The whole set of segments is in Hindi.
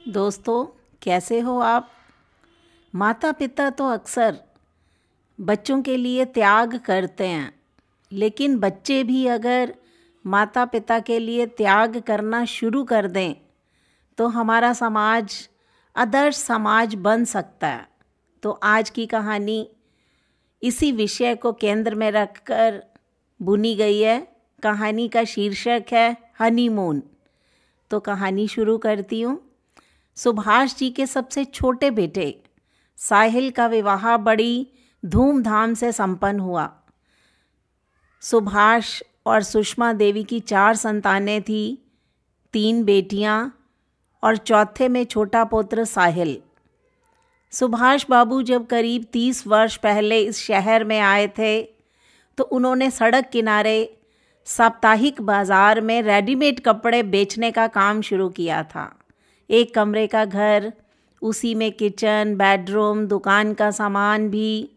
दोस्तों, कैसे हो आप। माता पिता तो अक्सर बच्चों के लिए त्याग करते हैं, लेकिन बच्चे भी अगर माता पिता के लिए त्याग करना शुरू कर दें तो हमारा समाज आदर्श समाज बन सकता है। तो आज की कहानी इसी विषय को केंद्र में रखकर बुनी गई है। कहानी का शीर्षक है हनीमून। तो कहानी शुरू करती हूँ। सुभाष जी के सबसे छोटे बेटे साहिल का विवाह बड़ी धूमधाम से संपन्न हुआ। सुभाष और सुषमा देवी की 4 संतानें थी, 3 बेटियां और चौथे में छोटा पुत्र साहिल। सुभाष बाबू जब करीब 30 वर्ष पहले इस शहर में आए थे तो उन्होंने सड़क किनारे साप्ताहिक बाज़ार में रेडीमेड कपड़े बेचने का काम शुरू किया था। 1 कमरे का घर, उसी में किचन, बेडरूम, दुकान का सामान भी।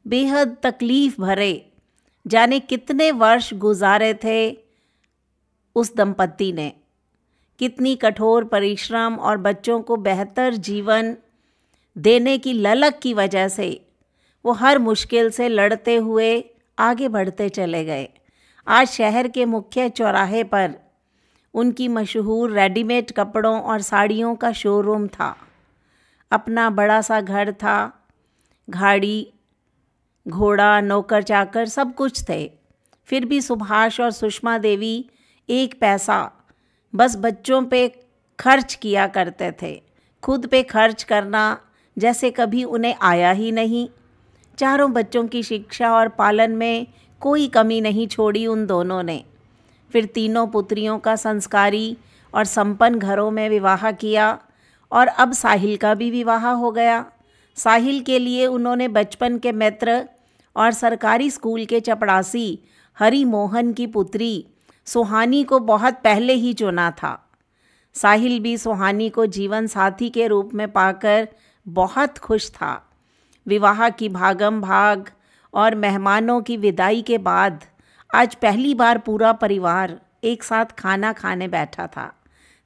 बेहद तकलीफ़ भरे जाने कितने वर्ष गुजारे थे उस दंपत्ति ने। कितनी कठोर परिश्रम और बच्चों को बेहतर जीवन देने की ललक की वजह से वो हर मुश्किल से लड़ते हुए आगे बढ़ते चले गए। आज शहर के मुख्य चौराहे पर उनकी मशहूर रेडीमेड कपड़ों और साड़ियों का शोरूम था। अपना बड़ा सा घर था, गाड़ी, घोड़ा, नौकर चाकर सब कुछ थे। फिर भी सुभाष और सुषमा देवी 1 पैसा बस बच्चों पे खर्च किया करते थे। खुद पे खर्च करना जैसे कभी उन्हें आया ही नहीं। चारों बच्चों की शिक्षा और पालन में कोई कमी नहीं छोड़ी उन दोनों ने। फिर तीनों पुत्रियों का संस्कारी और संपन्न घरों में विवाह किया और अब साहिल का भी विवाह हो गया। साहिल के लिए उन्होंने बचपन के मित्र और सरकारी स्कूल के चपड़ासी हरि मोहन की पुत्री सुहानी को बहुत पहले ही चुना था। साहिल भी सुहानी को जीवन साथी के रूप में पाकर बहुत खुश था। विवाह की भागम भाग और मेहमानों की विदाई के बाद आज पहली बार पूरा परिवार एक साथ खाना खाने बैठा था।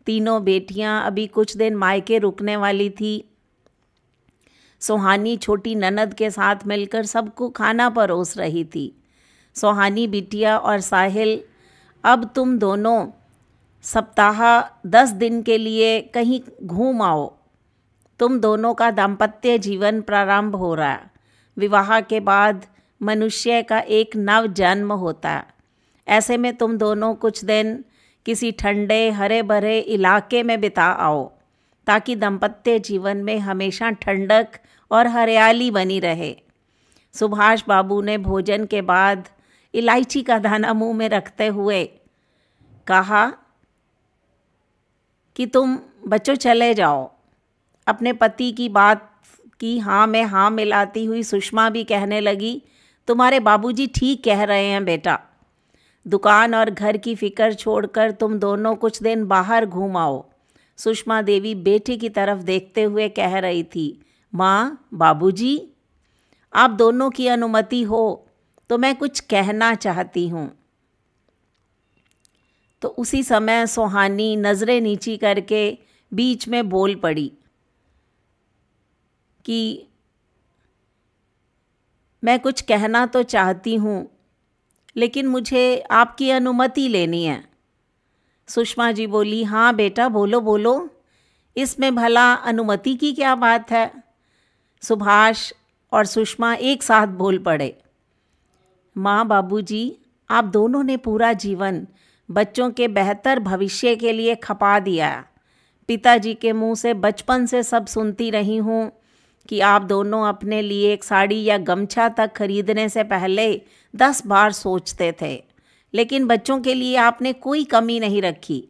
तीनों बेटियां अभी कुछ दिन मायके रुकने वाली थी। सुहानी छोटी ननद के साथ मिलकर सबको खाना परोस रही थी। सुहानी बिटिया और साहिल, अब तुम दोनों सप्ताह 10 दिन के लिए कहीं घूम आओ। तुम दोनों का दाम्पत्य जीवन प्रारंभ हो रहा है। विवाह के बाद मनुष्य का एक नव जन्म होता है। ऐसे में तुम दोनों कुछ दिन किसी ठंडे हरे भरे इलाके में बिता आओ ताकि दाम्पत्य जीवन में हमेशा ठंडक और हरियाली बनी रहे। सुभाष बाबू ने भोजन के बाद इलायची का दाना मुंह में रखते हुए कहा कि तुम बच्चों चले जाओ। अपने पति की बात की हाँ में हाँ मिलाती हुई सुषमा भी कहने लगी, तुम्हारे बाबूजी ठीक कह रहे हैं बेटा। दुकान और घर की फिक्र छोड़कर तुम दोनों कुछ दिन बाहर घूम आओ। सुषमा देवी बेटे की तरफ देखते हुए कह रही थी, माँ, बाबूजी, आप दोनों की अनुमति हो तो मैं कुछ कहना चाहती हूँ। तो उसी समय सुहानी नज़रें नीची करके बीच में बोल पड़ी कि मैं कुछ कहना तो चाहती हूँ, लेकिन मुझे आपकी अनुमति लेनी है। सुषमा जी बोली, हाँ बेटा, बोलो बोलो, इसमें भला अनुमति की क्या बात है। सुभाष और सुषमा एक साथ बोल पड़े, माँ, बाबूजी, आप दोनों ने पूरा जीवन बच्चों के बेहतर भविष्य के लिए खपा दिया। पिताजी के मुंह से बचपन से सब सुनती रही हूँ कि आप दोनों अपने लिए एक साड़ी या गमछा तक खरीदने से पहले 10 बार सोचते थे, लेकिन बच्चों के लिए आपने कोई कमी नहीं रखी।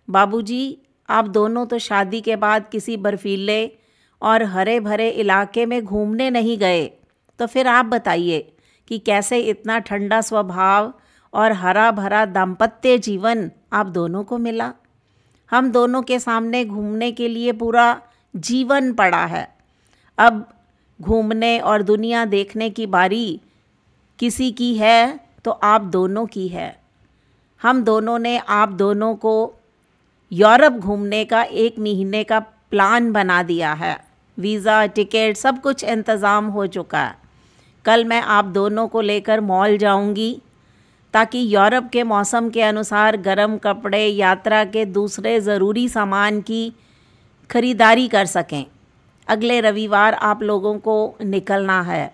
बाबूजी, आप दोनों तो शादी के बाद किसी बर्फीले और हरे भरे इलाके में घूमने नहीं गए, तो फिर आप बताइए कि कैसे इतना ठंडा स्वभाव और हरा भरा दाम्पत्य जीवन आप दोनों को मिला। हम दोनों के सामने घूमने के लिए पूरा जीवन पड़ा है। अब घूमने और दुनिया देखने की बारी किसी की है तो आप दोनों की है। हम दोनों ने आप दोनों को यूरोप घूमने का 1 महीने का प्लान बना दिया है। वीज़ा, टिकट सब कुछ इंतज़ाम हो चुका है। कल मैं आप दोनों को लेकर मॉल जाऊंगी ताकि यूरोप के मौसम के अनुसार गर्म कपड़े, यात्रा के दूसरे ज़रूरी सामान की खरीदारी कर सकें। अगले रविवार आप लोगों को निकलना है।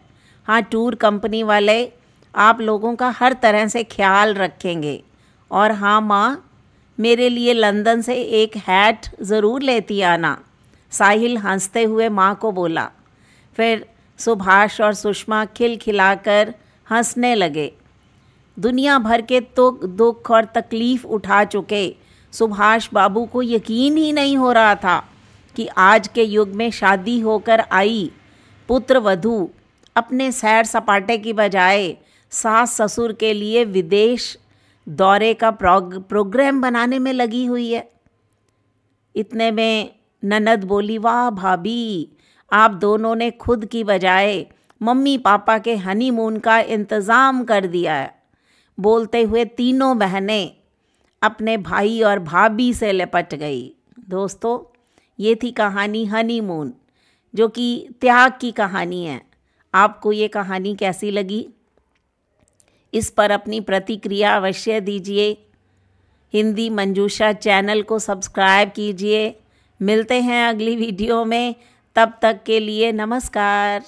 हाँ, टूर कंपनी वाले आप लोगों का हर तरह से ख्याल रखेंगे। और हाँ माँ, मेरे लिए लंदन से एक हैट ज़रूर लेती आना, साहिल हंसते हुए माँ को बोला। फिर सुभाष और सुषमा खिलखिलाकर हंसने लगे। दुनिया भर के तो दुख और तकलीफ़ उठा चुके सुभाष बाबू को यकीन ही नहीं हो रहा था कि आज के युग में शादी होकर आई पुत्र वधू अपने सैर सपाटे की बजाय सास ससुर के लिए विदेश दौरे का प्रोग्राम बनाने में लगी हुई है। इतने में ननद बोली, वाह भाभी, आप दोनों ने खुद की बजाय मम्मी पापा के हनीमून का इंतज़ाम कर दिया है। बोलते हुए तीनों बहनें अपने भाई और भाभी से लिपट गई। दोस्तों, ये थी कहानी हनीमून, जो कि त्याग की कहानी है। आपको ये कहानी कैसी लगी? इस पर अपनी प्रतिक्रिया अवश्य दीजिए। हिंदी मंजूषा चैनल को सब्सक्राइब कीजिए। मिलते हैं अगली वीडियो में, तब तक के लिए नमस्कार।